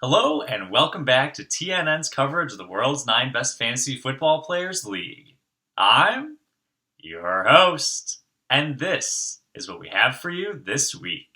Hello and welcome back to TNN's coverage of the world's 9 best fantasy football players league. I'm your host, and this is what we have for you this week.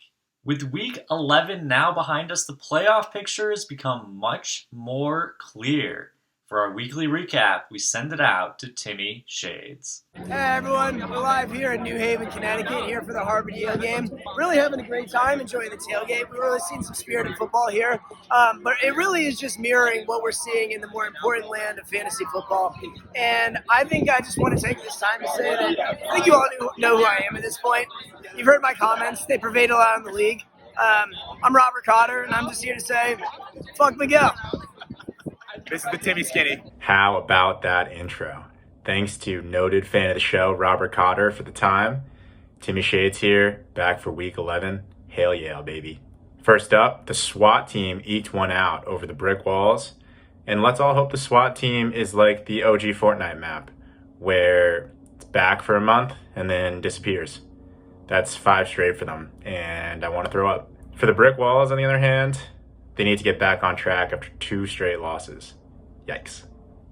With week 11 now behind us, the playoff picture has become much more clear. For our weekly recap, we send it out to Timmy Shades. Hey everyone, we're live here in New Haven, Connecticut, here for the Harvard Yale game. Really having a great time, enjoying the tailgate. We're really seeing some spirited football here, but it really is just mirroring what we're seeing in the more important land of fantasy football. And I think I just want to take this time to say that I think you all know who I am at this point. You've heard my comments; they pervade a lot in the league. I'm Robert Cotter, and I'm just here to say, fuck Miguel. This is the Timmy Skinny. How about that intro? Thanks to noted fan of the show, Robert Cotter, for the time. Timmy Shades here, back for week 11. Hail Yale, baby. First up, the SWAT team eked one out over the brick walls. And let's all hope the SWAT team is like the OG Fortnite map, where it's back for a month and then disappears. That's 5 straight for them, and I want to throw up. For the brick walls, on the other hand, they need to get back on track after 2 straight losses. Yikes.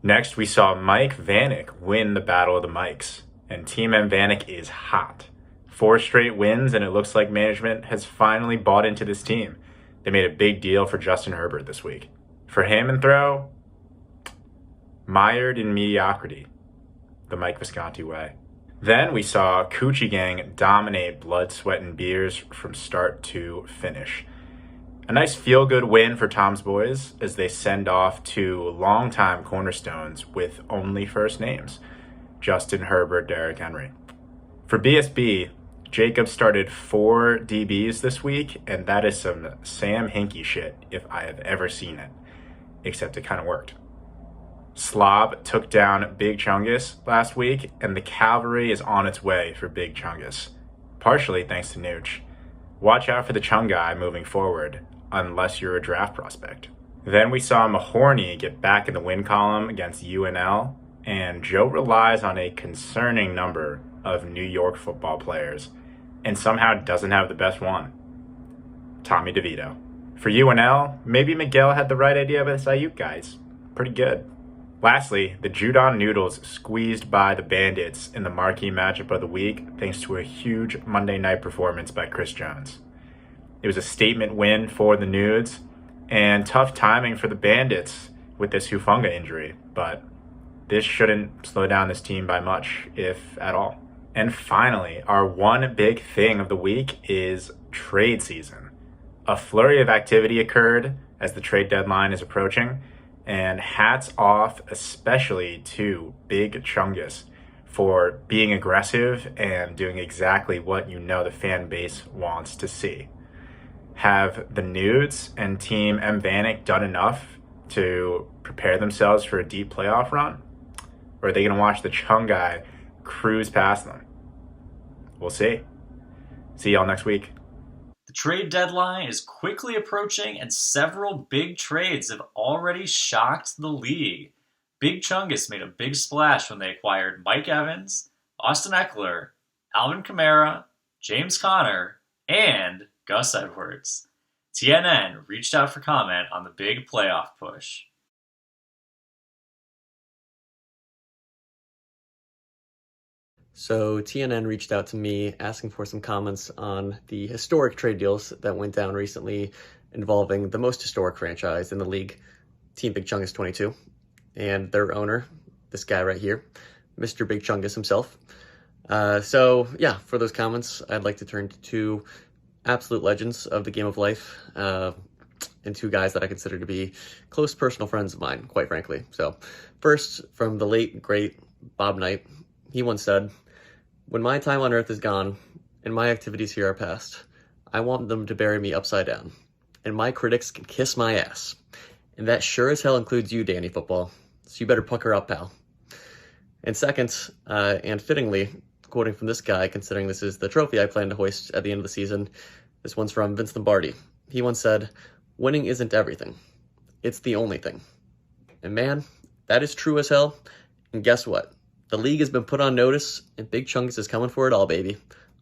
Next, we saw Mike Vanek win the Battle of the Mikes, and Team M Vanek is hot. 4 straight wins, and it looks like management has finally bought into this team. They made a big deal for Justin Herbert this week. For him and throw, mired in mediocrity, the Mike Visconti way. Then we saw Coochie Gang dominate Blood, Sweat, and Beers from start to finish. A nice feel-good win for Tom's boys as they send off 2 longtime cornerstones with only first names, Justin Herbert, Derrick Henry. For BSB, Jacob started 4 DBs this week, and that is some Sam Hinkie shit if I have ever seen it, except it kind of worked. Slob took down Big Chungus last week, and the cavalry is on its way for Big Chungus, partially thanks to Nooch. Watch out for the Chung guy moving forward, unless you're a draft prospect. Then we saw Mahorny get back in the win column against UNL, and Joe relies on a concerning number of New York football players, and somehow doesn't have the best one, Tommy DeVito. For UNL, maybe Miguel had the right idea with his Ayuk guys. Pretty good. Lastly, the Judon Noodles squeezed by the Bandits in the marquee matchup of the week thanks to a huge Monday night performance by Chris Jones. It was a statement win for the Nudes, and tough timing for the Bandits with this Hufanga injury, but this shouldn't slow down this team by much, if at all. And finally, our one big thing of the week is trade season. A flurry of activity occurred as the trade deadline is approaching, and hats off especially to Big Chungus for being aggressive and doing exactly what you know the fan base wants to see. Have the Nudes and Team M Vanek done enough to prepare themselves for a deep playoff run? Or are they going to watch the Chung guy cruise past them? We'll see. See y'all next week. The trade deadline is quickly approaching, and several big trades have already shocked the league. Big Chungus made a big splash when they acquired Mike Evans, Austin Eckler, Alvin Kamara, James Conner, and Gus Edwards. TNN reached out for comment on the big playoff push. So TNN reached out to me asking for some comments on the historic trade deals that went down recently involving the most historic franchise in the league, Team Big Chungus 22, and their owner, this guy right here, Mr. Big Chungus himself. For those comments, I'd like to turn to 2 absolute legends of the game of life, and 2 guys that I consider to be close personal friends of mine, quite frankly. So first, from the late, great Bob Knight, he once said, "When my time on earth is gone and my activities here are past, I want them to bury me upside down, and my critics can kiss my ass. And that sure as hell includes you, Danny Football. So you better pucker up, pal." And second, and fittingly, quoting from this guy, considering this is the trophy I plan to hoist at the end of the season, this one's from Vince Lombardi. He once said, "Winning isn't everything. It's the only thing." And man, that is true as hell. And guess what? The league has been put on notice, and Big Chungus is coming for it all, baby.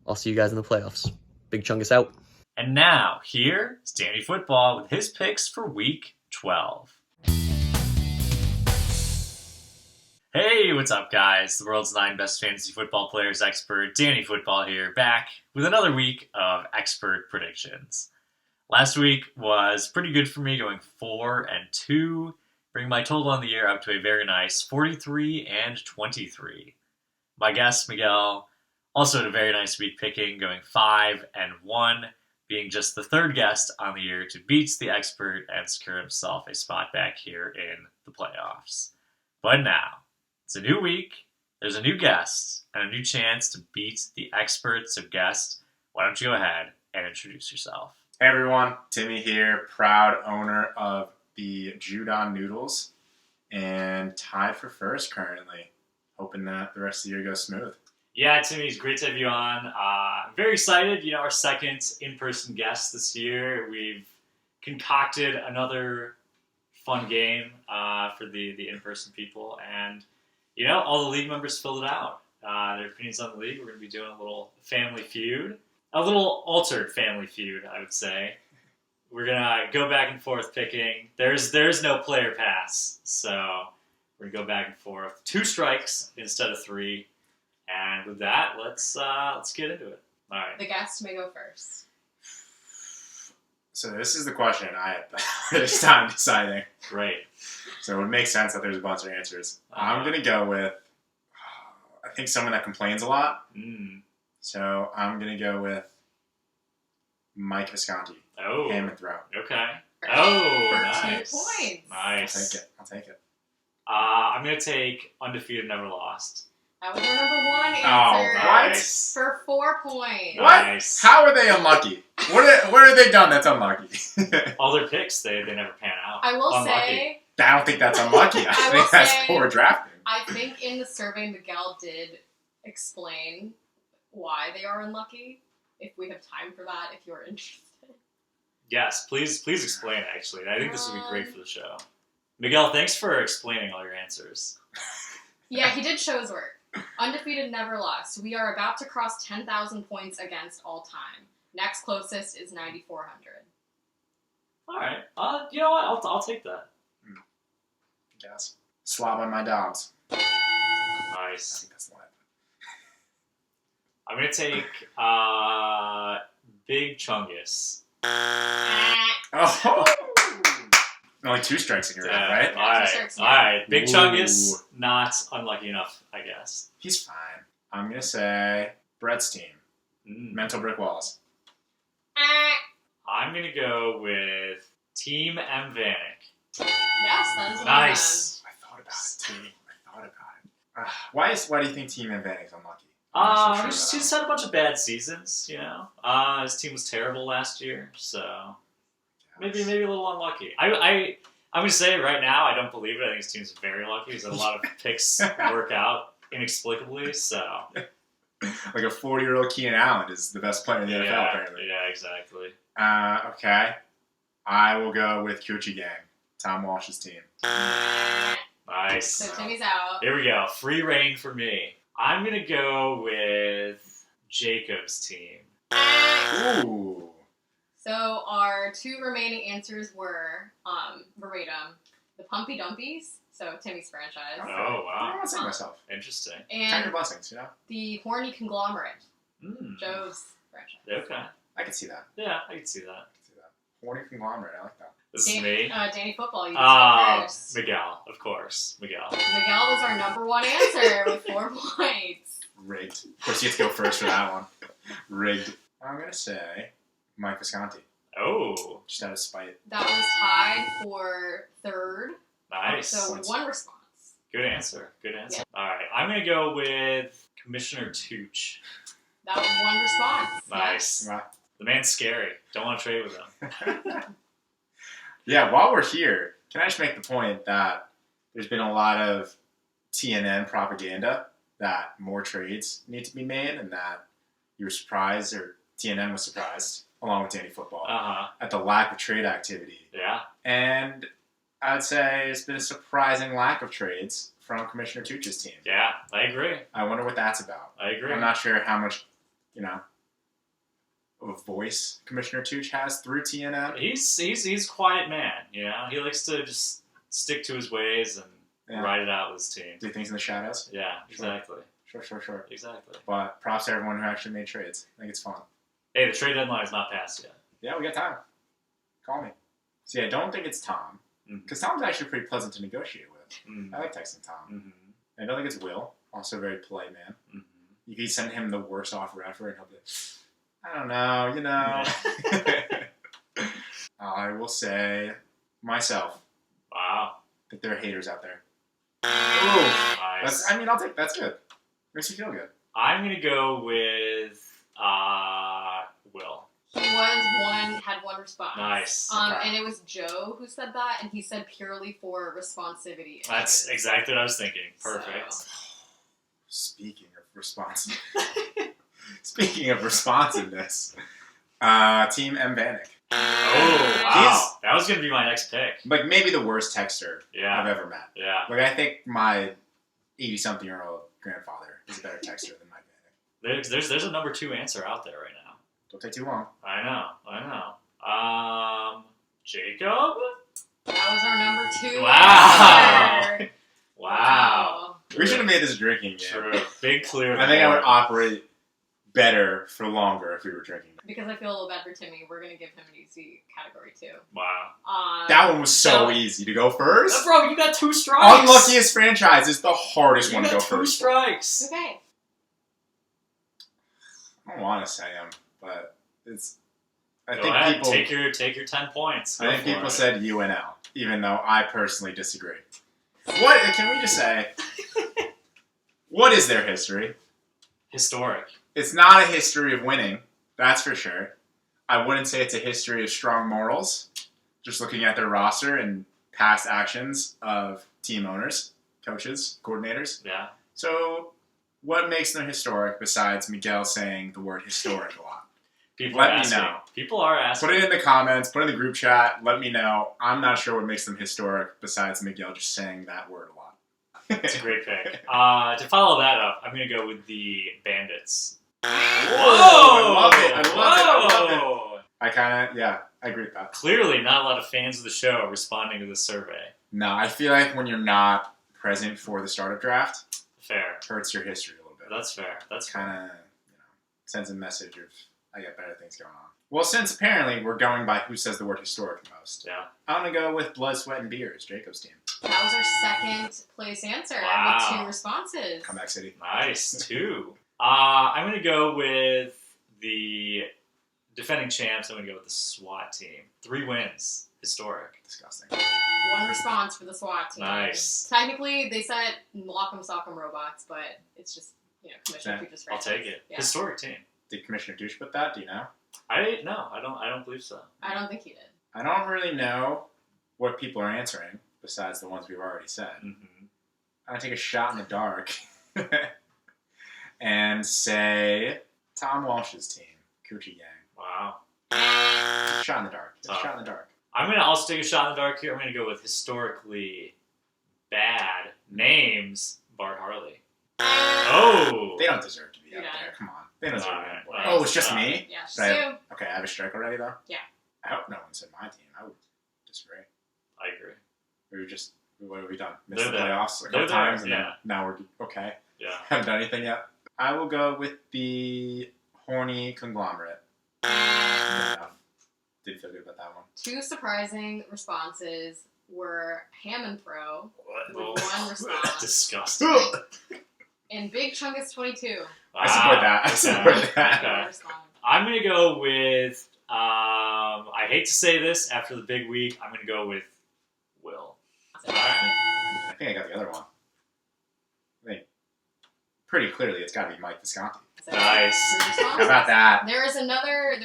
I'll see you guys in the playoffs. Big Chungus out. And now, here's Danny Football with his picks for Week 12. Hey, what's up, guys? The world's 9 best fantasy football players expert, Danny Football here, back with another week of expert predictions. Last week was pretty good for me, going 4-2, bringing my total on the year up to a very nice 43-23. My guest, Miguel, also had a very nice week picking, going 5-1, being just the third guest on the year to beat the expert and secure himself a spot back here in the playoffs. But now, it's a new week, there's a new guest, and a new chance to beat the expert. So guest, why don't you go ahead and introduce yourself? Hey everyone, Timmy here, proud owner of the Judon Noodles, and tied for first currently. Hoping that the rest of the year goes smooth. Yeah, Timmy, it's great to have you on. I'm very excited. Our second in-person guest this year. We've concocted another fun game for the in-person people, and all the league members filled it out. Their opinions on the league. We're going to be doing a little family feud. A little altered family feud, I would say. We're going to go back and forth picking. There's no player pass, so we're going to go back and forth. 2 strikes instead of 3. And with that, let's get into it. All right. The guest may go first. So this is the question I had the hardest time deciding. Great. So it would make sense that there's a bunch of answers. I'm going to go with, I think someone that complains a lot. So I'm going to go with Mike Visconti. Oh. Ham and throw. Okay. Oh, For nice. 2 points. Nice. I'll take it. I'm going to take undefeated, never lost. That was our number 1 answer. Oh, Nice. For 4 points. What? Nice. How are they unlucky? What have they done that's unlucky? All their picks, they never pan out. I will Unlucky. say, I don't think that's unlucky. I will think that's say- poor drafting. I think in the survey, Miguel did explain why they are unlucky. If we have time for that, if you're interested. Yes, please explain, actually. I think this would be great for the show. Miguel, thanks for explaining all your answers. Yeah, he did show his work. Undefeated, never lost. We are about to cross 10,000 points against all time. Next closest is 9,400. All right. You know what? I'll take that. Yes. Slob on my dogs. I Nice. think that's the line. I'm going to take Big Chungus. Oh! Only 2 strikes in your round, right? All right. Strikes, All right. Big Ooh. Chungus, not unlucky enough, I guess. He's fine. I'm going to say Brett's team. Mental brick walls. I'm going to go with Team M. Vanek. Yes, that is Nice. I thought about it, too. Why do you think Team Advantage is unlucky? He's had a bunch of bad seasons, His team was terrible last year, so maybe a little unlucky. I'm going to say right now, I don't believe it. I think his team's very lucky. He's had a lot of picks work out inexplicably, so. Like a 40-year-old Keenan Allen is the best player in the NFL, apparently. Yeah, exactly. Okay. I will go with Coochie Gang, Tom Walsh's team. Nice. So Timmy's out. Here we go. Free reign for me. I'm going to go with Jacob's team. Ooh. So our 2 remaining answers were verbatim the Pumpy Dumpies, so Timmy's franchise, Oh, I don't wow. want to say myself. Interesting. Count and your blessings, the Horny Conglomerate, Mm. Joe's franchise. Okay. I can see that. Yeah, I can see that. Horny conglomerate, I like that. This is me. Danny Football, you can take first. Miguel, of course. Miguel. Miguel was our number 1 answer with 4 points. Rigged. Of course, you have to go first for that one. Rigged. I'm going to say Mike Visconti. Oh, Just out of spite. That was tied for 3rd. nice. So 1 response. Good answer. Good answer. Yeah. All right. I'm going to go with Commissioner Tooch. That was 1 response. Nice. Right. The man's scary. Don't want to trade with him. Yeah, while we're here, can I just make the point that there's been a lot of TNN propaganda that more trades need to be made and that you were surprised, or TNN was surprised, along with Danny Football, at the lack of trade activity. Yeah. And I'd say it's been a surprising lack of trades from Commissioner Tooch's team. Yeah, I agree. I wonder what that's about. I agree. I'm not sure how much, of voice Commissioner Tooch has through TNN. He's a quiet man, you know? He likes to just stick to his ways and ride it out with his team. Do things in the shadows. Yeah, exactly. Sure. Exactly. But props to everyone who actually made trades. I think it's fun. Hey, the trade deadline is not passed yet. Yeah, we got time. Call me. See, I don't think it's Tom. Because Tom's actually pretty pleasant to negotiate with. I like texting Tom. I don't think it's Will. Also a very polite man. You can send him the worst offer ever and he'll be I don't know, you know. I will say myself. Wow. That there are haters out there. Ooh, nice. I'll take that's good. Makes me feel good. I'm going to go with Will. He had one response. Nice. Okay. And it was Joe who said that, and he said purely for responsivity. That's exactly what I was thinking. Perfect. So. Speaking of responsiveness, Team M. Vanek. Oh, wow. That was going to be my next pick. Like, maybe the worst texter I've ever met. Yeah. Like, I think my 80-something-year-old grandfather is a better texter than Mike Vanek. There's a number 2 answer out there right now. Don't take too long. I know. Jacob? That was our number 2 Wow. answer. Wow. We should have made this drinking game. True. Big clear. I think I would operate better for longer if we were drinking. Because I feel a little bad for Timmy, we're going to give him an easy category, too. Wow. That one was so easy. To go first? Bro, you got 2 strikes. Unluckiest franchise is the hardest one to go You got 2 first. strikes. Okay. I don't want to say them, but it's... I Go think ahead. people... Take your 10 points. I think people said UNL, even though I personally disagree. What... Can we just say... What is their history? Historic. It's not a history of winning, that's for sure. I wouldn't say it's a history of strong morals, just looking at their roster and past actions of team owners, coaches, coordinators. Yeah. So, what makes them historic besides Miguel saying the word historic a lot? People Let are me asking. know. People are asking. Put it in the comments, put it in the group chat, let me know. I'm not sure what makes them historic besides Miguel just saying that word a lot. It's a great pick. To follow that up, I'm going to go with the Bandits. Whoa! I love it. I agree with that. Clearly, not a lot of fans of the show responding to this survey. No, I feel like when you're not present for the startup draft, Fair. it hurts your history a little bit. That's fair. That's kind of, sends a message of, I got better things going on. Well, since apparently we're going by who says the word historic the most, I'm going to go with Blood, Sweat, and Beers, Jacob's team. That was our second place answer with 2 responses. Comeback City. Nice. 2. I'm going to go with the defending champs. I'm going to go with the SWAT team. 3 wins. Historic. Disgusting. 1 response for the SWAT team. Nice. Technically, they said Lock'em Sock'em Robots, but it's just, Commissioner Tooch's I'll take it. Yeah. Historic team. Did Commissioner Douche put that? Do you know? I don't believe so. I don't think he did. I don't really know what people are answering besides the ones we've already said. I'm going to take a shot in the dark and say Tom Walsh's team, Coochie Gang. Wow. Shot in the dark. Shot in the dark. I'm going to also take a shot in the dark here. I'm going to go with historically bad names, Bart Harley. Oh! They don't deserve to be up there. Come on. They don't deserve to be up there. Right. Oh, it's just me? Yeah, just you. Okay, I have a strike already, though? Yeah. I hope no one said my team. I would disagree. I agree. What have we done? Missed the They're there. playoffs a couple times, and yeah. now we're okay. Yeah. Haven't done anything yet. I will go with the horny conglomerate. Didn't feel good about that one. 2 surprising responses were Ham and Throw with 1 response. Disgusting. And Big Chungus 22. Wow. I support that. I support that. Okay. I'm going to go with, I hate to say this after the big week, I'm going to go with Will. I think I got the other one. I think pretty clearly it's got to be Mike Visconti. Nice. How about that? There's another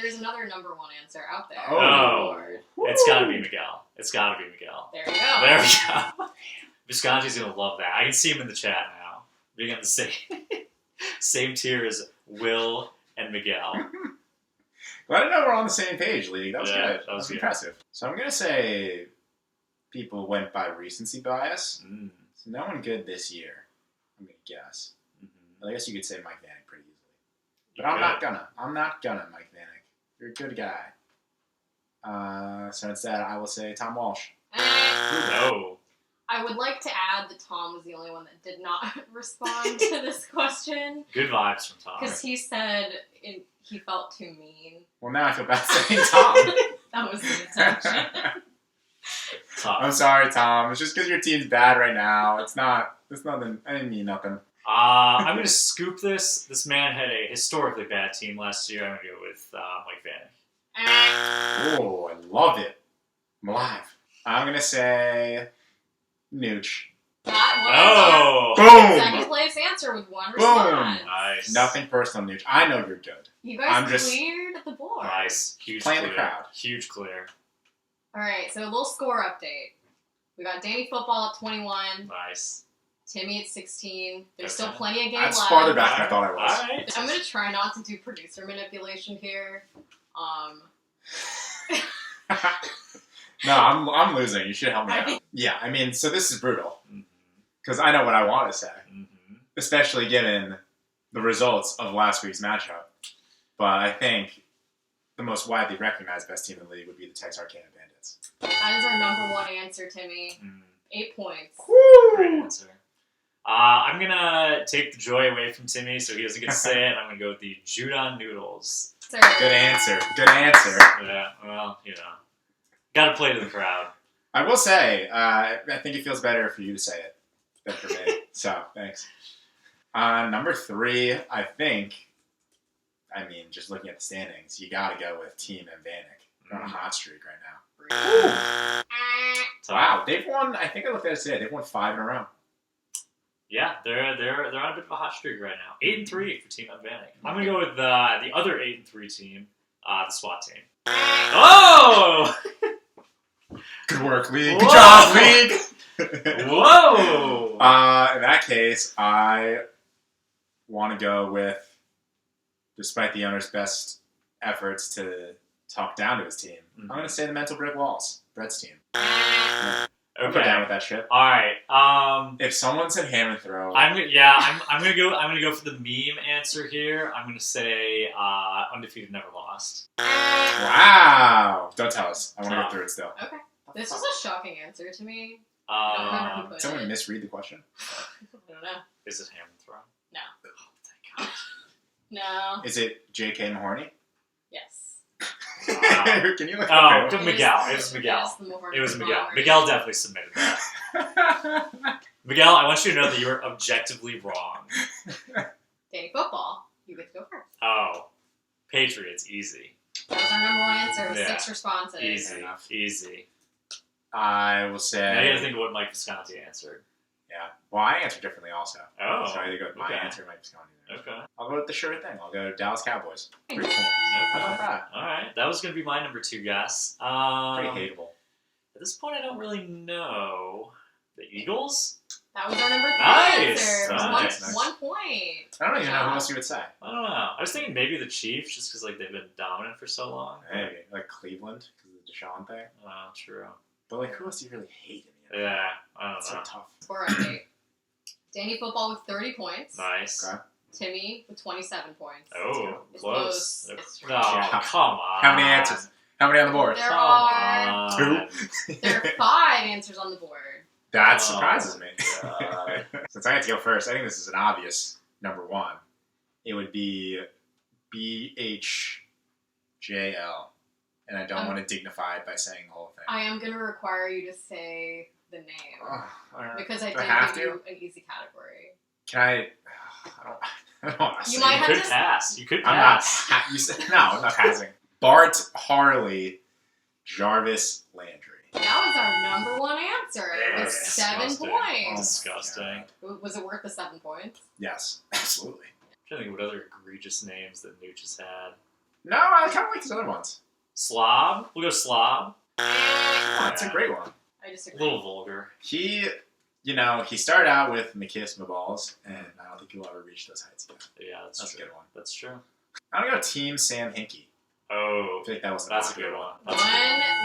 number 1 answer out there. Oh. It's got to be Miguel. It's got to be Miguel. There you go. There we go. Visconti's going to love that. I can see him in the chat now. Being on the same tier as Will and Miguel. Glad to know we're on the same page, League. That was good. That was good. Impressive. So I'm going to say people went by recency bias. So no one good this year, I'm going to guess. I guess you could say Mike Vanek pretty easily. But I'm not gonna Mike Vanek. You're a good guy. So instead, I will say Tom Walsh. No. I would like to add that Tom was the only one that did not respond to this question Good vibes from Tom. because he said he felt too mean. Well, now I feel bad saying Tom. That was the intention. Tom. I'm sorry, Tom. It's just because your team's bad right now. It's nothing. I didn't mean nothing. I'm going to scoop this. This man had a historically bad team last year. I'm going to go with Mike Vanek. Oh, I love it. I'm alive. I'm going to say Nooch. That was Oh! our Boom! second place answer with one Boom! response. Nice. Nothing personal, Nooch. I know you're good. You guys I'm just- cleared the board. Nice. Huge Playing clear. the crowd. Huge clear. All right, so a little score update. We got Danny Football at 21, Nice. Timmy at 16. There's Okay. still plenty of game That's left. farther back than I thought I was. Alright. I'm gonna try not to do producer manipulation here. No, I'm losing. You should help me I out. think- Yeah, I mean, so this is brutal. Mhm. Because I know what I want to say. Mhm. Especially given the results of last week's matchup. But I think the most widely recognized best team in the league would be the Texarkana Bandits. That is our number one answer, Timmy. Mm. 8 points. Great answer. I'm gonna take the joy away from Timmy, so he doesn't get to say it. I'm gonna go with the Judon Noodles. Sir. Good answer. Good answer. Yeah, well, gotta play to the crowd. I will say, I think it feels better for you to say it than for me. So, thanks. Number 3, I think, just looking at the standings, you got to go with Team and Vanek. They're on a hot streak right now. Wow, they've won, I think I looked at it today, they've won 5 in a row. Yeah, they're on a bit of a hot streak right now. 8-3 for Team Vanek. I'm gonna go with the other 8-3 team, the SWAT team. Oh! Good work, League. Whoa. Good job, League. Whoa! In that case, I want to go with, despite the owner's best efforts to talk down to his team, I'm going to say the Mental Brick Walls, Brett's team. I'm Okay. down with that shit. All right. If someone said ham and throw, I'm gonna go for the meme answer here. I'm gonna say undefeated, never lost. wow. Don't tell us. I want to No. go through it still. Okay. This was a shocking answer to me. I don't remember who put Someone it. misread the question. I don't know. Is it ham and throw? No. Oh, thank No. Is it J.K. Mahorny? Yes. God. Can you look Oh, up to Miguel. It was Miguel. Yes, the more It was Miguel. Mahorny. Miguel definitely submitted that. Miguel, I want you to know that you were objectively wrong. Danny Football. You get to go first. Oh, Patriots, easy. That was our number one answer with Yeah. 6 responses. Easy. enough. Easy. I will say... Now you gotta think of what Mike Visconti answered. Yeah. Well, I answered differently also. Oh. So I either go with my okay. answer or Mike Visconti. Okay. I'll go with the sure thing. I'll go Dallas Cowboys. Pretty cool. Okay. How about that? Alright, that was going to be my number 2 guess. Pretty hateable. At this point, I don't really know. The Eagles? That was our number 3 Nice. answer. It was Nice. one point. I don't even know who Yeah. else you would say. I don't know. I was thinking maybe the Chiefs, just because they've been dominant for so long. Maybe. Like Cleveland, because of the Deshaun thing. Oh, true. But who else do you really hate in the NFL? Yeah, I don't It's know. so tough. Score update. Danny Football with 30 points. Nice. Okay. Timmy with 27 points. Oh, It's close. close. It's No, Yeah. come on. How many answers? How many on the board? There Come are on. there are 5 answers on the board. That Oh, surprises me. God. Since I have to go first, I think this is an obvious number 1. It would be BHJL. And I don't want to dignify it by saying the whole thing. I am going to require you to say the name because I do I have did give to? you an easy category. Can I? I don't want to You say might it. have You could to- pass. You could I'm not. pass. You said, no, I'm not passing. Bart Harley, Jarvis Landry. That was our number 1 answer. It was That's 7 disgusting. points. Disgusting. Was it worth the 7 points? Yes, absolutely. I'm trying to think of what other egregious names that Nooch has had. No, I kind of like his other ones. Slob? We'll go Slob. Oh, that's a great one. I A disagree. little vulgar. He started out with McKiss Balls, and I don't think he'll ever reach those heights again. Yeah, that's That's a true. good one. That's true. I'm gonna go Team Sam Hinkie. Oh, I feel like that was that's a good one. That's a good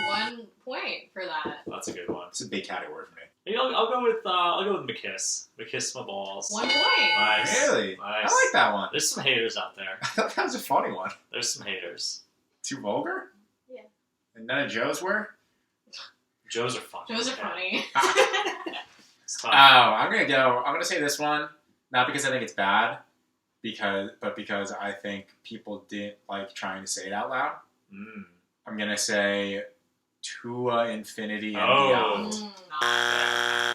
one. 1 point for that. That's a good one. It's a big category for me. Maybe I'll go with McKiss. McKiss my balls. 1 point. Nice. Really? Nice. I like that one. There's some haters out there. I thought that was a funny one. There's some haters. Too vulgar? Yeah. And none of Joe's were? Joe's are funny. Joe's are funny. It's Oh, tough. I'm gonna say this one, not because I think it's bad, but because I think people didn't like trying to say it out loud. Mm. I'm gonna say Tua Infinity and Oh. Beyond.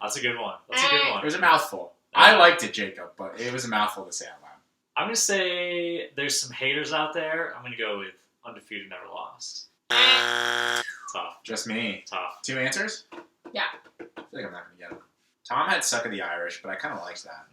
That's a good one. That's a good It one. was a mouthful. I liked it, Jacob, but it was a mouthful to say out loud. I'm going to say there's some haters out there. I'm going to go with undefeated, never lost. Tough. Just me. Tough. 2 answers? Yeah. I feel like I'm not gonna get them. Tom had Suck of the Irish, but I kind of liked that.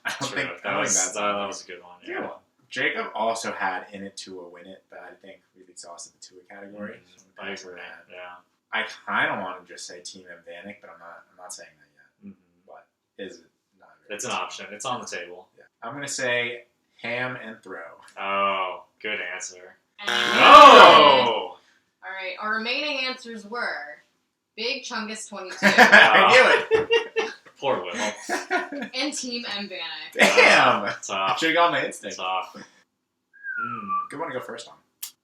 I don't think that was that's that was a good one. Good Yeah. one. Jacob also had In It Tua Win It, but I think we've exhausted the Tua category. So I'm I gonna pass on agree. that. Yeah. I kind of want to just say Team M Vanek, but I'm not saying that yet. Mhm. But is it not? It's an option. It's on the table. Yeah. I'm gonna say Ham and Throw. Oh, good answer. Oh! All right. Our remaining answers were Big Chungus 22 I knew it. Poor Will. and Team Mbanek. Damn. Tough. Should have gone my instinct. Tough. Good one to go first on.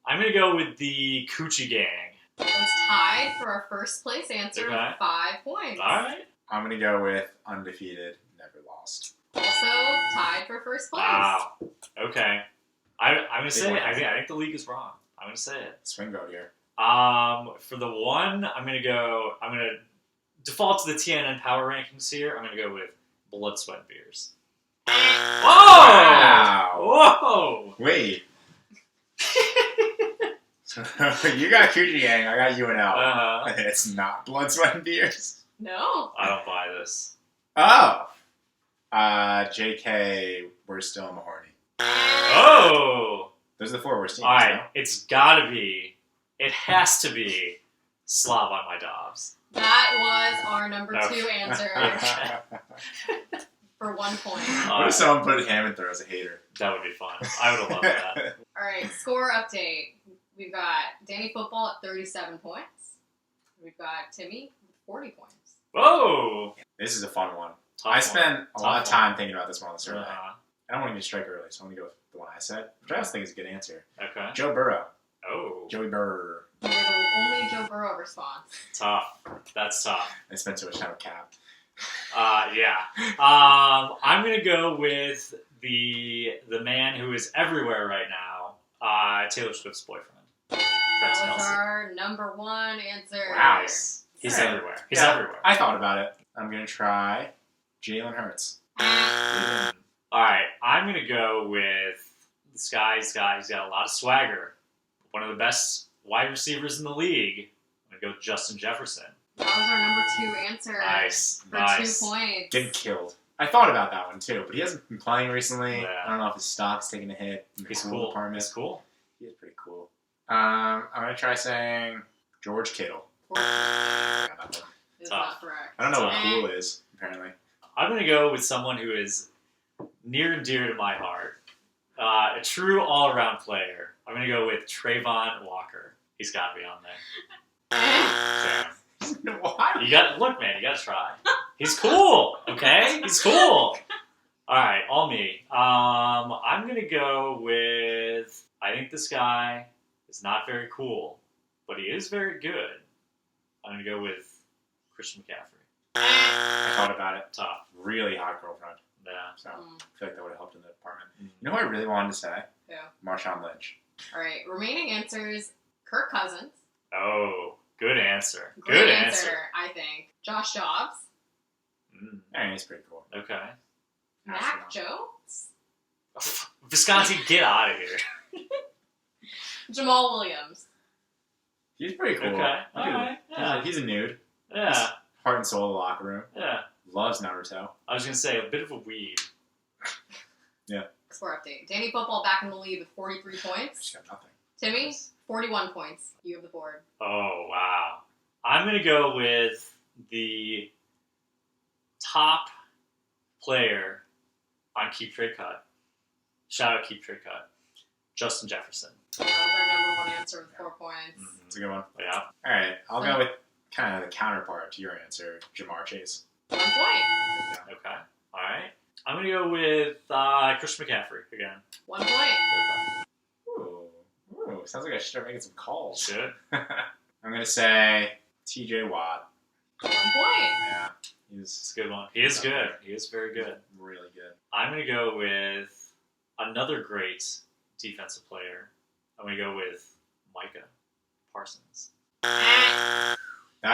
I'm going to go with the Coochie Gang. It was tied for our first place answer Okay. with 5 points. All right. I'm gonna go with Undefeated, Never Lost. Also tied for first place. Wow. Okay. I'm going to say one. it. I think the league is wrong. I'm going to say it. Swing vote here. For the one, I'm going to default to the TNN power rankings here. I'm going to go with Blood, Sweat, and Beers. Whoa! Wow. Whoa! Wait. You got Coochie Gang, I got UNL. Uh-huh. It's not Blood, Sweat, and Beers. No. I don't buy this. Oh. JK, we're still in the horny. Oh! Those are the 4 worst teams. Alright, it has to be Slob on My Dobbs. That was our number 2 Okay. answer No? for 1 point. What if someone put Ham and Throw as a hater? That would be fun. I would have loved that. All right, score update. We've got Danny Football at 37 points. We've got Timmy with 40 points. Whoa! This is a fun one. Tough I one. spent a Tough lot of one. time thinking about this one on the survey. Uh-huh. I don't want to get strike early, so I'm going to go with the one I said, which I also think is a good answer. Okay. Joe Burrow. Oh. Joey Burr. You were the only Joe Burrow response. Tough. That's tough. I spent too much time with Cap. Yeah. I'm gonna go with the man who is everywhere right now, Taylor Swift's boyfriend. Travis That was Kelce. our number 1 answer. Wow. He's Alright. everywhere. He's Yeah, everywhere. I thought about it. I'm going to try Jalen Hurts. Alright, I'm gonna go with this guy. He's got a lot of swagger. One of the best wide receivers in the league. I'm gonna go with Justin Jefferson. That was our number 2 answer. Nice. For Nice. 2 points. Getting killed. I thought about that one too, but he hasn't been playing recently. Yeah. I don't know if his stock's taking a hit. In the He's cool cool. department. He's cool. He is pretty cool. I'm going to try saying George Kittle. I Is Tough. not correct. don't know what Eh. cool is, apparently. I'm going to go with someone who is near and dear to my heart. A true all-around player. I'm going to go with Trayvon Walker. He's got to be on there. Damn. Why? You got look, man. You got to try. He's cool. Okay, he's cool. All right, all me. I'm going to go with. I think this guy is not very cool, but he is very good. I'm going to go with Christian McCaffrey. I thought about it. Tough. Really hot girlfriend. Yeah. So I Mm. feel like that would have helped in the department. You know what I really wanted to say? Yeah. Marshawn Lynch. All right, remaining answers: Kirk Cousins. Oh, good answer. Great Good answer, answer. I think. Josh Dobbs. Mm, I mean, he's pretty cool. okay. Mac Jones. Visconti, get out of here. Jamal Williams. He's pretty cool. Okay. He's, All right. Yeah. he's a nude. Yeah. Heart and soul of the locker room. Yeah. Loves Naruto. I was going to say a bit of a weed. Score update. Danny Football back in the lead with 43 points. She's got nothing. Timmy, 41 points. You have the board. Oh, wow. I'm going to go with the top player on Keep Trade Cut. Shout out Keep Trade Cut. Justin Jefferson. That was our number 1 answer with 4 points. It's a good one. Yeah. All right, I'll go with kind of the counterpart to your answer, Jamar Chase. 1 point. Okay. All right. I'm going to go with Christian McCaffrey again. 1 point. Okay. Ooh, sounds like I should start making some calls. Should. I'm gonna say T.J. Watt. 1 point. Yeah, It's a good one. He is good. He is very good. Really good. I'm going to go with another great defensive player. I'm going to go with Micah Parsons. That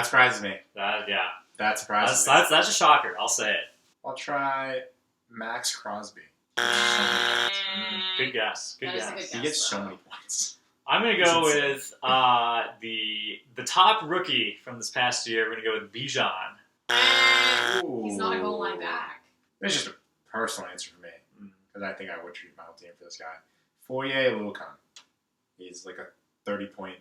surprises me. Yeah. That surprises me. That's a shocker. I'll say it. I'll try Max Crosby. Good guess. Good That is a guess. good guess. He gets so though. many points. I'm going to go That's with the top rookie from this past year. We're going to go with Bijan. He's not a goal line back. It's just a personal answer for me Mm. because I think I would treat my whole team for this guy. Foye Lucan. He's like a 30-point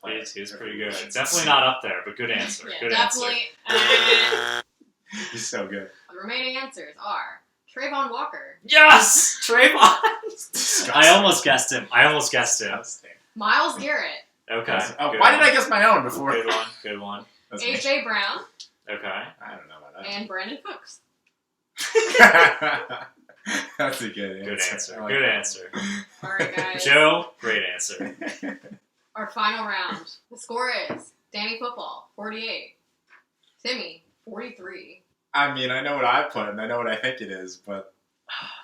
player. He's pretty good. It's Definitely insane. not up there, but good answer. Yeah, Good answer. definitely. He's so good. The remaining answers are Trayvon Walker, Yes! Trayvon! Disgusting. I almost guessed him. Disgusting. Miles Garrett, Okay. Oh, good why one. did I guess my own before? Good one. Good one. That's me. AJ Brown, Okay. I don't know about that. and Brandon Cooks. That's a good Good answer. answer. I like Good that. answer. All right, guys. Joe, great answer. Our final round. The score is Danny Football, 48. Timmy, 43. I mean, I know what I put and I know what I think it is, but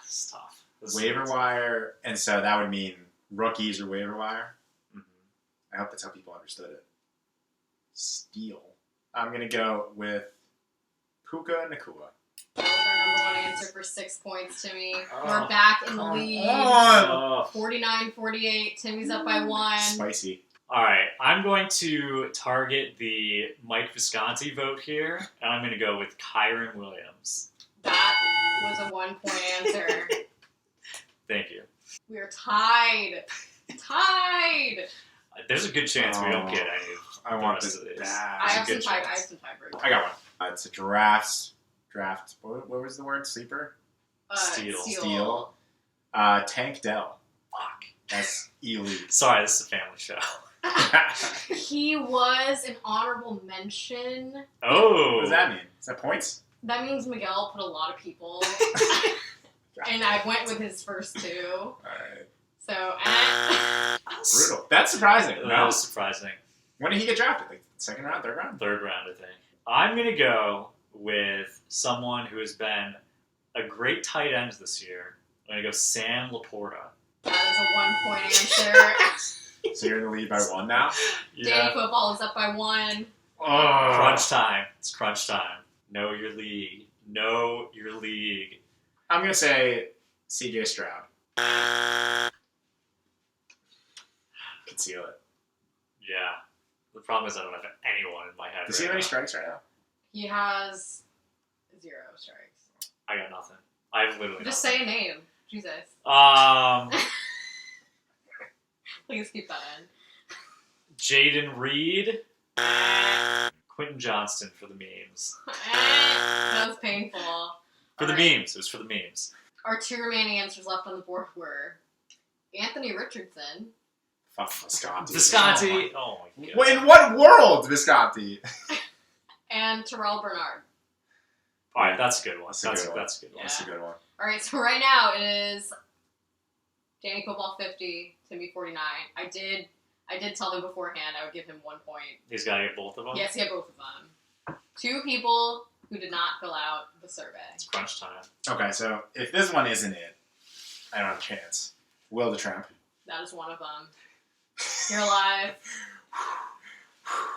This is tough. This is waiver tough. wire, and so that would mean rookies or waiver wire. Mhm. I hope that's how people understood it. Steal. I'm going to go with Puka Nakua. That was our number one answer for 6 points, Timmy. Oh, We're back in the come lead. on. Oh. 49-48. Timmy's up by 1. Spicy. All right. I'm going to target the Mike Visconti vote here, and I'm going to go with Kyron Williams. That was a 1 point answer. Thank you. We are tied. Tied. There's a good chance we don't get any. I want rest this of these. bad. I have good some chance. tiebreakers. I got one. It's a draft. What was the word? Sleeper? Steal. Steal. Tank Dell. Fuck. That's elite. Sorry, this is a family show. He was an honorable mention. Oh. What does that mean? Is that points? That means Miguel put a lot of people. And I went with his first 2. Alright. So, Brutal. That's surprising. That No. was surprising. When did he get drafted? Like second round, third round? Third round, I think. I'm going to go with someone who has been a great tight end this year. I'm going to go Sam Laporta. that is a 1 point answer. So you're in the lead by 1 now? Danny Football is up by 1. Oh. Crunch time. It's crunch time. Know your league. Know your league. I'm going to say CJ Stroud. Conceal it. Yeah. The problem is I don't have anyone in my head. Does he right have any now. strikes right now? He has 0 strikes. I got nothing. I have literally Just nothing. say a name. Jesus. Please keep that in. Jaden Reed. Quentin Johnston for the memes. That was painful. For the Alright. memes. It was for the memes. Our 2 remaining answers left on the board were Anthony Richardson Fuck Visconti. Visconti. Oh my god. Wait, in what world, Visconti? and Terrell Bernard. Alright, that's a good one. That's a good one. That's a good one. Yeah. That's a good one. Alright, so right now it is Danny Football 50, Timmy 49. I did tell him beforehand I would give him 1 point. He's got to get both of them? Yes, he had both of them. 2 people who did not fill out the survey. It's crunch time. Okay, so if this one isn't it, I don't have a chance. Will the Tramp. That is one of them. You're alive.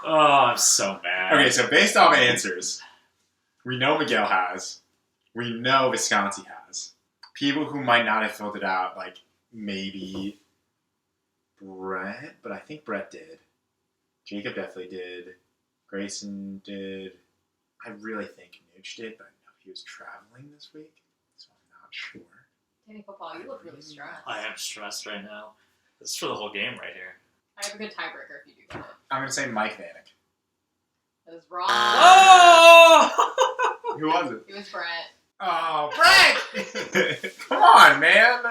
Oh, I'm so mad. Okay, so based off answers, we know Miguel has. We know Visconti has. People who might not have filled it out, like maybe Brett, but I think Brett did. Jacob definitely did. Grayson did. I really think Mitch did, but I know he was traveling this week, so I'm not sure. Danny Football, you look really stressed. I am stressed right now. This is for the whole game right here. I have a good tiebreaker if you do get it. I'm going to say Mike Vanek. That is wrong. Oh! Who was it? It was Brett. Oh, Brett! Come on, man!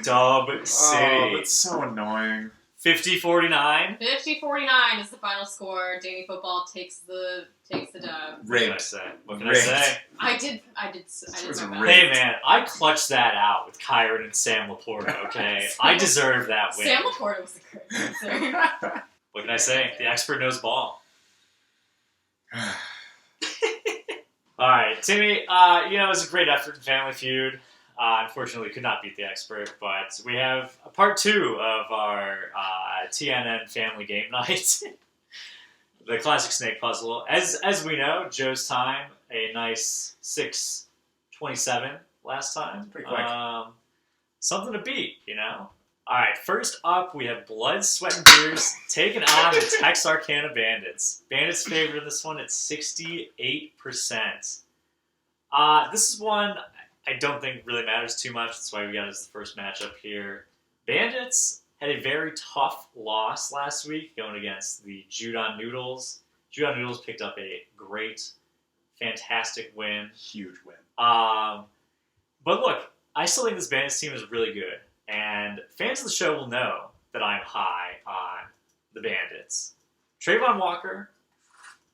Dub City. Oh, that's so annoying. 50-49. 50-49 is the final score. Danny Football takes the dub. What can I Rigged. say? What can Rigged. I say? I did was my best. rigged. Hey man, I clutched that out with Kyron and Sam Laporta, okay? I deserve that win. Sam Laporta was the great answer. What can I say? The expert knows ball. Alright, Timmy, it was a great effort in Family Feud. Unfortunately, could not beat the expert, but we have a part 2 of our TNN family game night. The classic snake puzzle. As we know, Joe's time, a nice 6:27 last time. Pretty quick. Something to beat, Alright, first up, we have Blood, Sweat, and Tears taking on the Texarkana Bandits. Bandits favored in this one at 68%. This is one I don't think really matters too much. That's why we got it as the first matchup here. Bandits had a very tough loss last week going against the Judon Noodles. Judon Noodles picked up a great, fantastic win. Huge win. But look, I still think this Bandits team is really good. And fans of the show will know that I'm high on the Bandits. Trayvon Walker,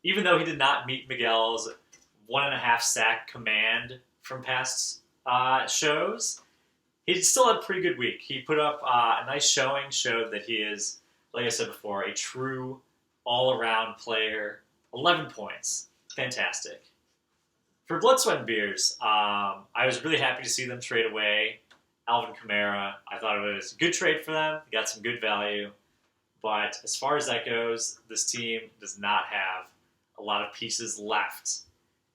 even though he did not meet Miguel's 1.5 sack command from past shows, he still had a pretty good week. He put up a nice showing, showed that he is, like I said before, a true all-around player. 11 points. Fantastic. For Blood, Sweat, and Beers, I was really happy to see them trade away Alvin Kamara. I thought it was a good trade for them. They got some good value. But as far as that goes, this team does not have a lot of pieces left.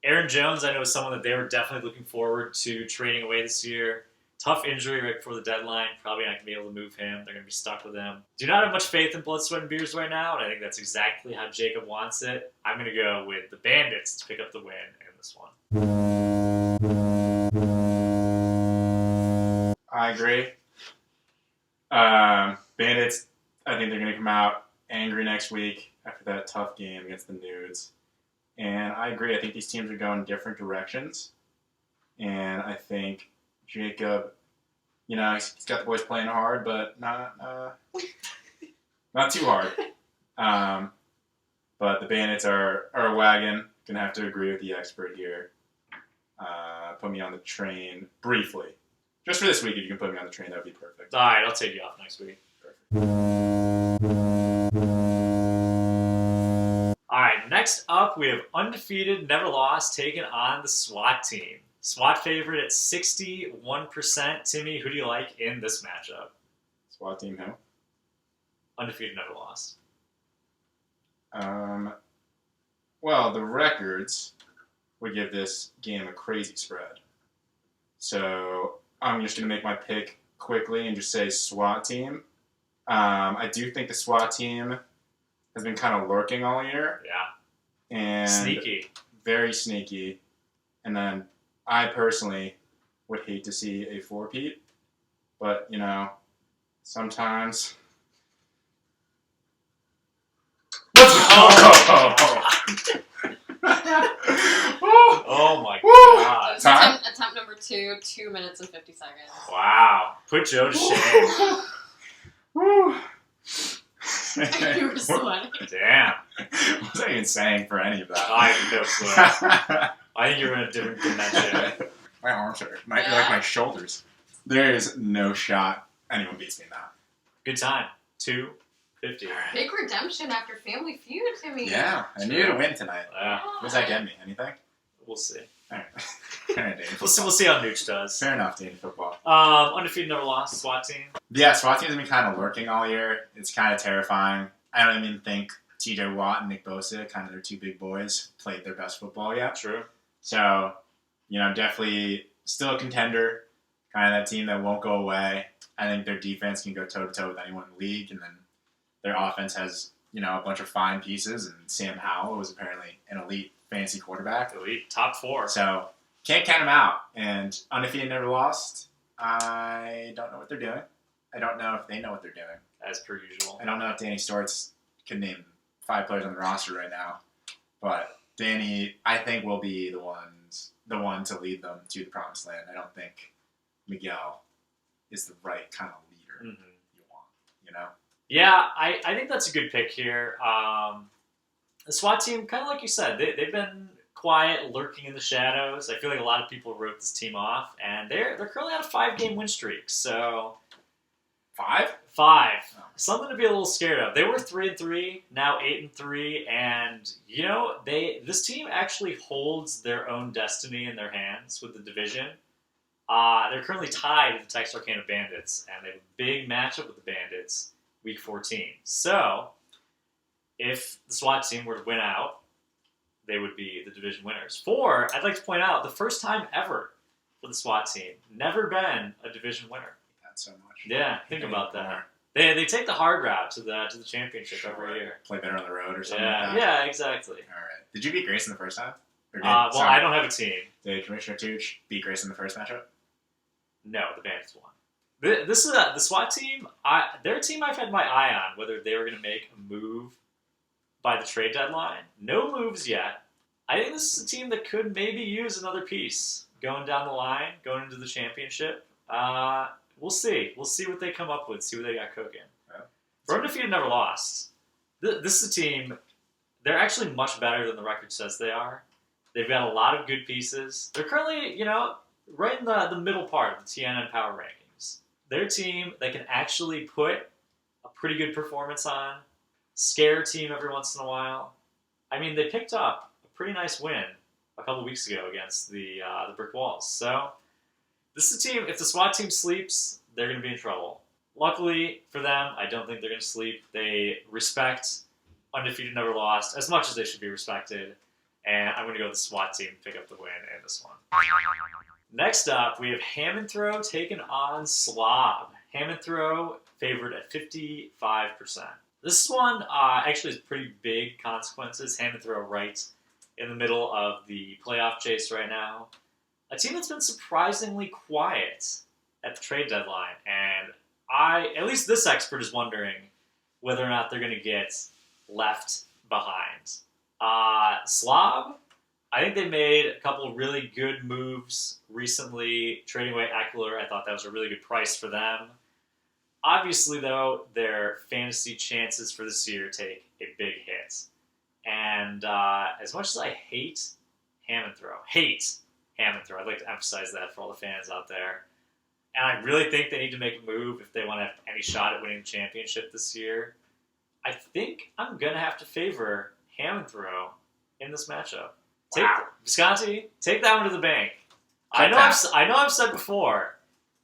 Aaron Jones, I know, is someone that they were definitely looking forward to trading away this year. Tough injury right before the deadline. Probably not going to be able to move him. They're going to be stuck with him. Do not have much faith in Blood, Sweat, and Beers right now, and I think that's exactly how Jacob wants it. I'm going to go with the Bandits to pick up the win in this one. I agree. Bandits, I think they're going to come out angry next week after that tough game against the Nudes. And I agree. I think these teams are going different directions. And I think Jacob, he's got the boys playing hard, but not too hard. But the Bandits are a wagon. Going to have to agree with the expert here. Put me on the train briefly. Just for this week, if you can put me on the train, that would be perfect. All right, I'll take you off next week. Perfect. All right, next up, we have undefeated, never lost, taking on the SWAT team. SWAT favorite at 61%. Timmy, who do you like in this matchup? SWAT team who? Undefeated, never lost. Well, the records would give this game a crazy spread. So I'm just going to make my pick quickly and just say SWAT team. I do think the SWAT team has been kind of lurking all year. Yeah. And Sneaky. Very sneaky. And then I personally would hate to see a four-peat. But, sometimes... Oh my Woo! God. Attempt number 2, 2 minutes and 50 seconds. Wow. Put Joe to shame. Woo! You were sweating. Damn. What was I even saying for any of that? I have no clue. I think you're in a different dimension. My arms are like Yeah. my shoulders. There is no shot anyone beats me in that. Good time. 2:50. Big redemption after Family Feud, Timmy. Yeah, I needed a win tonight. Yeah. What does that get me? Anything? We'll see. All right. All right, Danny. We'll see how Nooch does. Fair enough, Danny football. Undefeated, never lost. SWAT team. Yeah, SWAT team has been kind of lurking all year. It's kind of terrifying. I don't even think TJ Watt and Nick Bosa, kind of their two big boys, played their best football yet. True. So, definitely still a contender. Kind of that team that won't go away. I think their defense can go toe-to-toe with anyone in the league. And then their offense has, a bunch of fine pieces. And Sam Howell was apparently an elite fantasy quarterback. Elite. Top 4. So, can't count them out. And undefeated, never lost. I don't know what they're doing. I don't know if they know what they're doing. As per usual. I don't know if Danny Storts can name 5 players on the roster right now. But Danny, I think, will be the one to lead them to the promised land. I don't think Miguel is the right kind of leader you want, Yeah, I think that's a good pick here. The SWAT team, kind of like you said, they've been quiet, lurking in the shadows. I feel like a lot of people wrote this team off, and they're currently on a 5-game win streak. So 5? 5, Oh. something to be a little scared of. They were 3-3, now 8-3, and this team actually holds their own destiny in their hands with the division. They're currently tied with the Texarkana Bandits, and they have a big matchup with the Bandits week 14. So if the SWAT team were to win out, they would be the division winners. I'd like to point out, the first time ever for the SWAT team, never been a division winner. That's so much. Yeah, think about that. They take the hard route to the championship every year. Play better on the road or something Yeah, like that. yeah, exactly. All right. Did you beat Grayson the first time? I don't have a team. Did Commissioner Tooch beat Grayson the first matchup? No, the Bandits won. This is the SWAT team. They're a team I've had my eye on, whether they were going to make a move by the trade deadline. No moves yet. I think this is a team that could maybe use another piece going down the line, going into the championship. We'll see. We'll see what they come up with, see what they got cooking. Yeah. For undefeated, never lost. This is a team, they're actually much better than the record says they are. They've got a lot of good pieces. They're currently, right in the middle part of the TNN Power Rankings. They're a team that can actually put a pretty good performance on, scare a team every once in a while. I mean, they picked up a pretty nice win a couple weeks ago against the Brick Walls. So this is a team, if the SWAT team sleeps, they're going to be in trouble. Luckily for them, I don't think they're going to sleep. They respect undefeated, never lost, as much as they should be respected. And I'm going to go with the SWAT team to pick up the win in this one. Next up, we have Hammond Throw taking on Slob. Hammond Throw favored at 55%. This one actually has pretty big consequences. Hammond Throw right in the middle of the playoff chase right now. A team that's been surprisingly quiet at the trade deadline. And at least this expert is wondering whether or not they're going to get left behind. Slob, I think they made a couple of really good moves recently. Trading away Eckler, I thought that was a really good price for them. Obviously, though, their fantasy chances for this year take a big hit. And as much as I hate Hammond Throw, I'd like to emphasize that for all the fans out there. And I really think they need to make a move if they want to have any shot at winning the championship this year. I think I'm going to have to favor Hammond Throw in this matchup. Visconti, take that one to the bank. I know I've said before,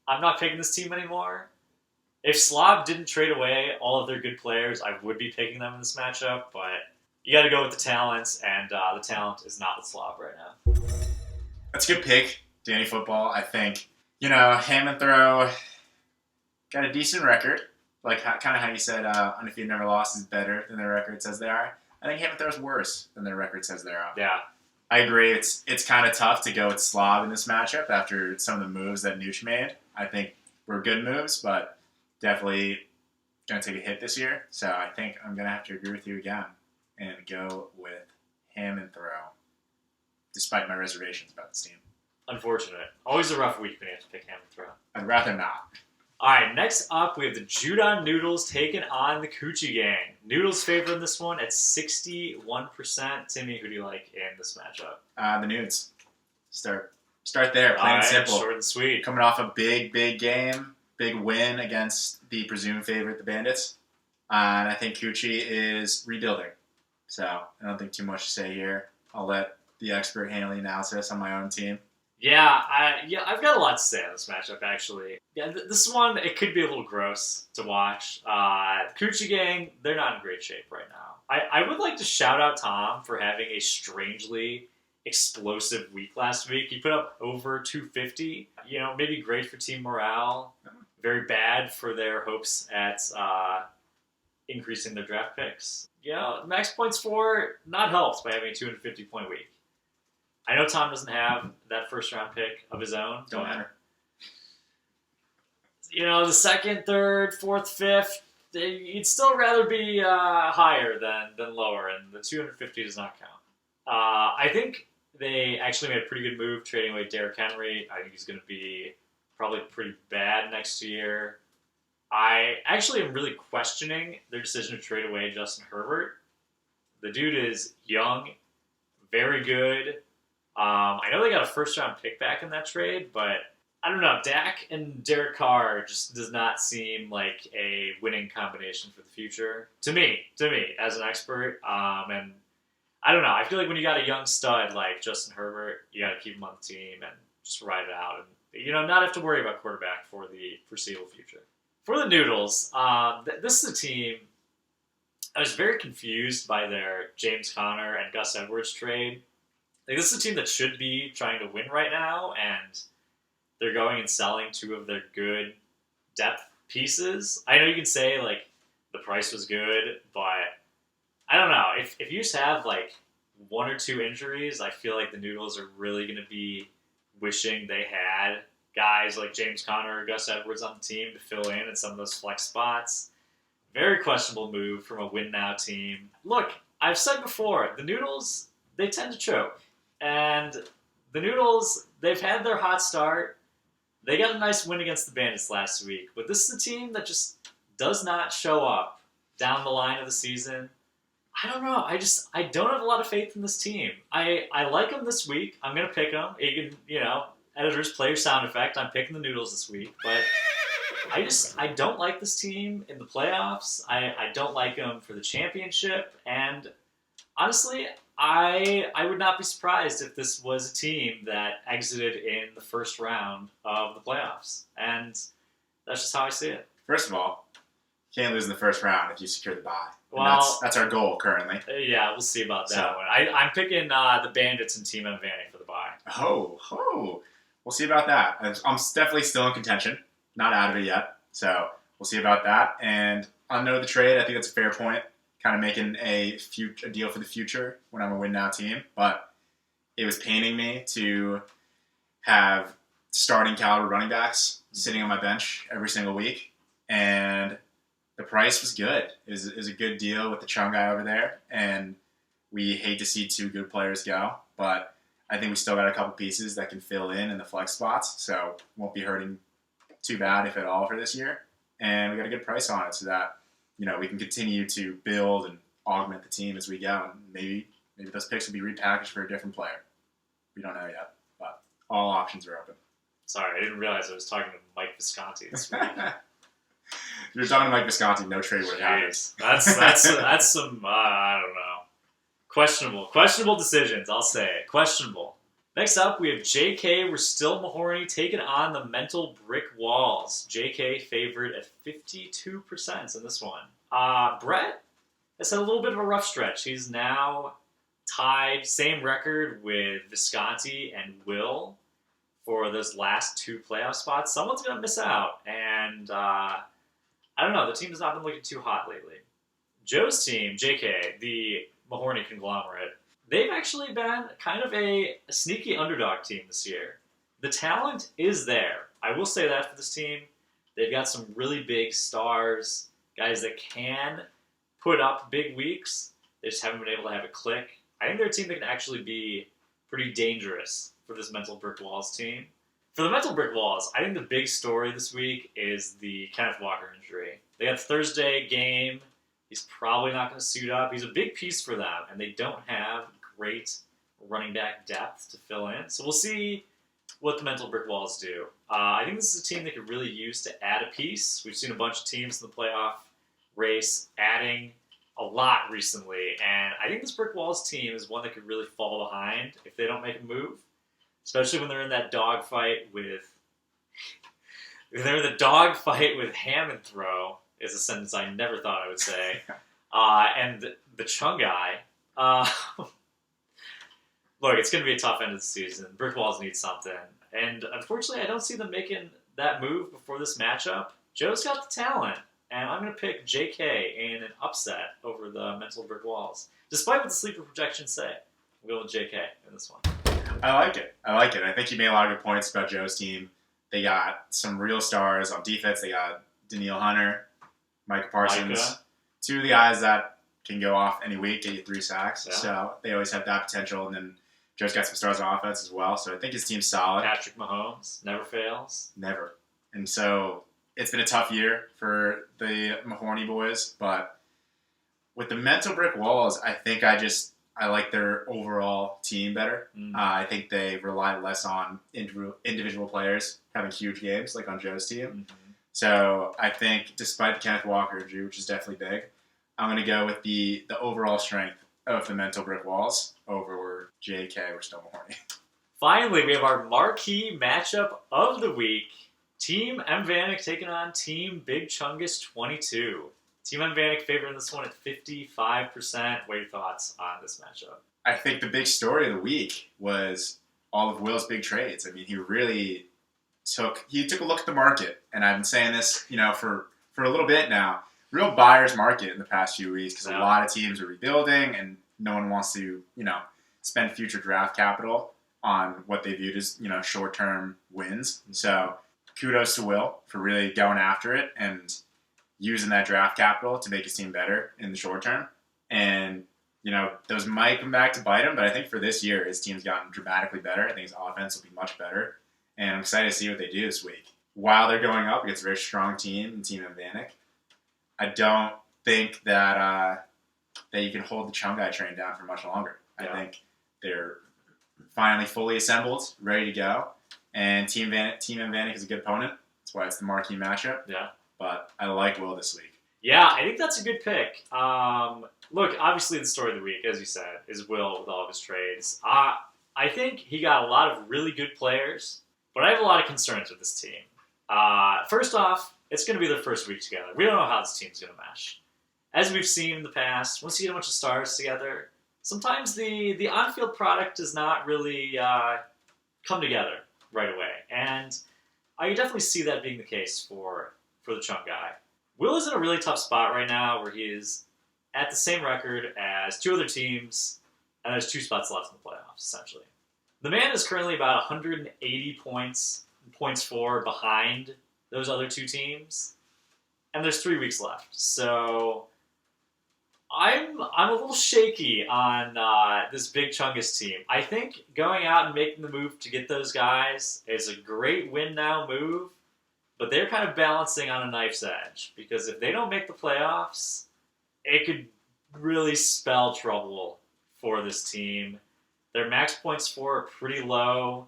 I'm not picking this team anymore. If Slob didn't trade away all of their good players, I would be picking them in this matchup, but you got to go with the talents, and the talent is not with Slob right now. That's a good pick, Danny Football. I think, Hammond Throw got a decent record. Like kind of how you said, undefeated, never lost is better than their record says they are. I think Hammond Throw's worse than their record says they are. Yeah. I agree. It's kind of tough to go with Slob in this matchup after some of the moves that Nooch made. I think were good moves, but definitely going to take a hit this year. So I think I'm going to have to agree with you again and go with Hammond Throw, despite my reservations about this team. Unfortunate. Always a rough week when you have to pick Hammond Throw. I'd rather not. All right, next up, we have the Judon Noodles taking on the Coochie Gang. Noodles favoring this one at 61%. Timmy, who do you like in this matchup? The Nudes. Start there, plain and simple. Short and sweet. Coming off a big game, big win against the presumed favorite, the Bandits. And I think Coochie is rebuilding. So I don't think too much to say here. I'll let the expert handle the analysis on my own team. Yeah, I've got a lot to say on this matchup, actually. Yeah, this one, it could be a little gross to watch. Coochie Gang, they're not in great shape right now. I would like to shout out Tom for having a strangely explosive week last week. He put up over 250. Maybe great for team morale. Very bad for their hopes at increasing their draft picks. Max points for, not helped by having a 250-point week. I know Tom doesn't have that first-round pick of his own. Don't matter. The second, third, fourth, fifth, you'd still rather be higher than lower, and the 250 does not count. I think they actually made a pretty good move trading away Derrick Henry. I think he's going to be probably pretty bad next year. I actually am really questioning their decision to trade away Justin Herbert. The dude is young, very good. I know they got a first-round pick back in that trade, but I don't know. Dak and Derek Carr just does not seem like a winning combination for the future. To me, as an expert. And I don't know. I feel like when you got a young stud like Justin Herbert, you got to keep him on the team and just ride it out, and not have to worry about quarterback for the foreseeable future. For the Noodles, this is a team. I was very confused by their James Conner and Gus Edwards trade. Like, this is a team that should be trying to win right now, and they're going and selling two of their good depth pieces. I know you can say, like, the price was good, but I don't know. If you just have, like, one or two injuries, I feel like the Noodles are really going to be wishing they had guys like James Conner or Gus Edwards on the team to fill in some of those flex spots. Very questionable move from a win-now team. Look, I've said before, the Noodles, they tend to choke. And the Noodles, they've had their hot start. They got a nice win against the Bandits last week. But this is a team that just does not show up down the line of the season. I don't know. I don't have a lot of faith in this team. I like them this week. I'm going to pick them. You can, editors, play your sound effect. I'm picking the Noodles this week. But I don't like this team in the playoffs. I don't like them for the championship. And honestly, I would not be surprised if this was a team that exited in the first round of the playoffs. And that's just how I see it. First of all, you can't lose in the first round if you secure the bye. Well, that's our goal currently. Yeah, we'll see about that one. I'm picking the Bandits and Team Vanny for the bye. Oh. We'll see about that. I'm definitely still in contention. Not out of it yet. So we'll see about that. And on the trade, I think that's a fair point. Kind of making a deal for the future when I'm a win-now team. But it was paining me to have starting caliber running backs sitting on my bench every single week. And the price was good. It was a good deal with the Chung guy over there. And we hate to see two good players go. But I think we still got a couple pieces that can fill in the flex spots. So won't be hurting too bad, if at all, for this year. And we got a good price on it so that we can continue to build and augment the team as we go. And maybe those picks will be repackaged for a different player. We don't know yet, but all options are open. Sorry, I didn't realize I was talking to Mike Visconti this week. If you're talking to Mike Visconti, no trade would happen. That's some, I don't know. Questionable decisions, I'll say it. Questionable. Next up, we have JK. We're still Mahorny taking on the mental brick walls. JK favored at 52% in this one. Brett has had a little bit of a rough stretch. He's now tied, same record with Visconti and Will for those last two playoff spots. Someone's going to miss out. And I don't know. The team has not been looking too hot lately. Joe's team, JK, the Mahorny conglomerate, they've actually been kind of a sneaky underdog team this year. The talent is there. I will say that for this team. They've got some really big stars, guys that can put up big weeks. They just haven't been able to have a click. I think they're a team that can actually be pretty dangerous for this Mental Brick Walls team. For the Mental Brick Walls, I think the big story this week is the Kenneth Walker injury. They got the Thursday game. He's probably not going to suit up. He's a big piece for them, and they don't have great running back depth to fill in. So we'll see what the Mental Brick Walls do. I think this is a team that could really use to add a piece. We've seen a bunch of teams in the playoff race adding a lot recently, and I think this Brick Walls team is one that could really fall behind if they don't make a move, especially when they're in that dogfight with Ham and Throw. Is a sentence I never thought I would say. And the Chung guy. Look, it's going to be a tough end of the season. Brick Walls need something. And unfortunately, I don't see them making that move before this matchup. Joe's got the talent. And I'm going to pick JK in an upset over the Mental Brick Walls. Despite what the sleeper projections say. I'm going with JK in this one. I like it. I think you made a lot of good points about Joe's team. They got some real stars on defense. They got Daniil Hunter, Micah Parsons, two of the guys that can go off any week, get you 3 sacks. Yeah. So they always have that potential. And then Joe's got some stars on offense as well. So I think his team's solid. Patrick Mahomes never fails. Never. And so it's been a tough year for the Mahoney boys, but with the mental brick walls, I think I like their overall team better. I think they rely less on individual players having huge games, like on Joe's team. Mm-hmm. So I think, despite the Kenneth Walker injury, which is definitely big, I'm going to go with the overall strength of the mental brick walls over JK or still Mahoney. Finally, we have our marquee matchup of the week. Team M. Vanek taking on Team Big Chungus 22. Team M. Vanek favoring this one at 55%. What are your thoughts on this matchup? I think the big story of the week was all of Will's big trades. I mean, he really took a look at the market, and I've been saying this, for a little bit now. Real buyer's market in the past few weeks because a lot of teams are rebuilding, and no one wants to, spend future draft capital on what they viewed as, short-term wins. So kudos to Will for really going after it and using that draft capital to make his team better in the short term. And, those might come back to bite him, but I think for this year, his team's gotten dramatically better. I think his offense will be much better. And I'm excited to see what they do this week. While they're going up against a very strong team in Team Vanek, I don't think that you can hold the Chungai train down for much longer. I think they're finally fully assembled, ready to go. And Team Vanek is a good opponent. That's why it's the marquee matchup. Yeah. But I like Will this week. Yeah, I think that's a good pick. Look, obviously the story of the week, as you said, is Will with all of his trades. I think he got a lot of really good players, but I have a lot of concerns with this team. First off, it's going to be their first week together. We don't know how this team's going to mesh. As we've seen in the past, once you get a bunch of stars together, sometimes the on-field product does not really come together right away. And I definitely see that being the case for the Chungai. Will is in a really tough spot right now where he is at the same record as two other teams, and there's 2 spots left in the playoffs, essentially. The man is currently about 180 points for behind those other 2 teams, and there's 3 weeks left. So I'm a little shaky on this Big Chungus team. I think going out and making the move to get those guys is a great win now move, but they're kind of balancing on a knife's edge because if they don't make the playoffs, it could really spell trouble for this team. Their max points for are pretty low.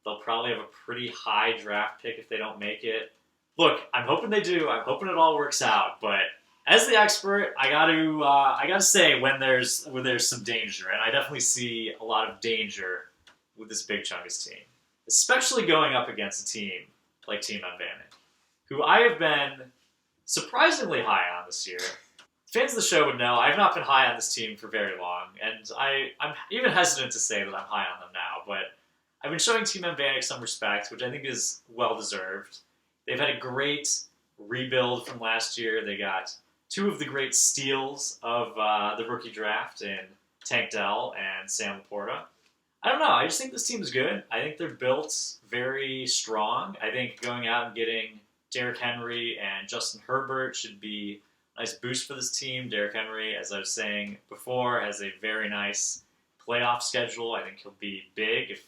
They'll probably have a pretty high draft pick if they don't make it. Look, I'm hoping they do. I'm hoping it all works out. But as the expert, I gotta say when there's some danger, and I definitely see a lot of danger with this Big Chungus team, especially going up against a team like Team Vanek, who I have been surprisingly high on this year. Fans of the show would know I've not been high on this team for very long, and I'm even hesitant to say that I'm high on them now, but I've been showing Team Vanek some respect, which I think is well-deserved. They've had a great rebuild from last year. They got 2 of the great steals of the rookie draft in Tank Dell and Sam Laporta. I don't know. I just think this team is good. I think they're built very strong. I think going out and getting Derrick Henry and Justin Herbert should be a nice boost for this team. Derrick Henry, as I was saying before, has a very nice playoff schedule. I think he'll be big if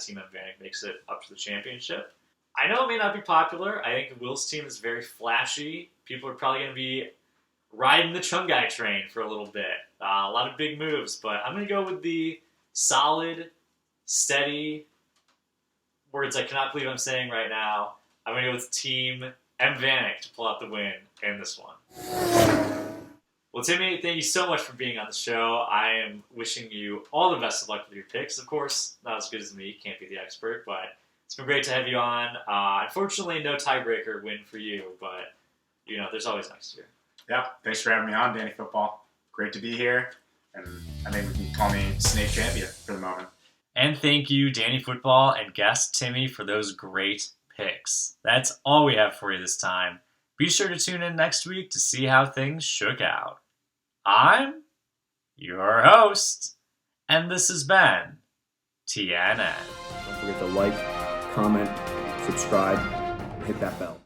Team Vanek makes it up to the championship. I know it may not be popular. I think Will's team is very flashy. People are probably going to be riding the Chungai train for a little bit. A lot of big moves, but I'm going to go with the solid, steady words I cannot believe I'm saying right now. I'm going to go with Team M. Vanek to pull out the win in this one. Well, Timmy, thank you so much for being on the show. I am wishing you all the best of luck with your picks. Of course, not as good as me. Can't be the expert, but it's been great to have you on. Unfortunately, no tiebreaker win for you, but, there's always next year. Yeah, thanks for having me on, Danny Football. Great to be here, and I think we can call me Snake Champion for the moment. And thank you, Danny Football and guest Timmy, for those great picks. That's all we have for you this time. Be sure to tune in next week to see how things shook out. I'm your host, and this has been TNN. Don't forget to like, comment, subscribe, and hit that bell.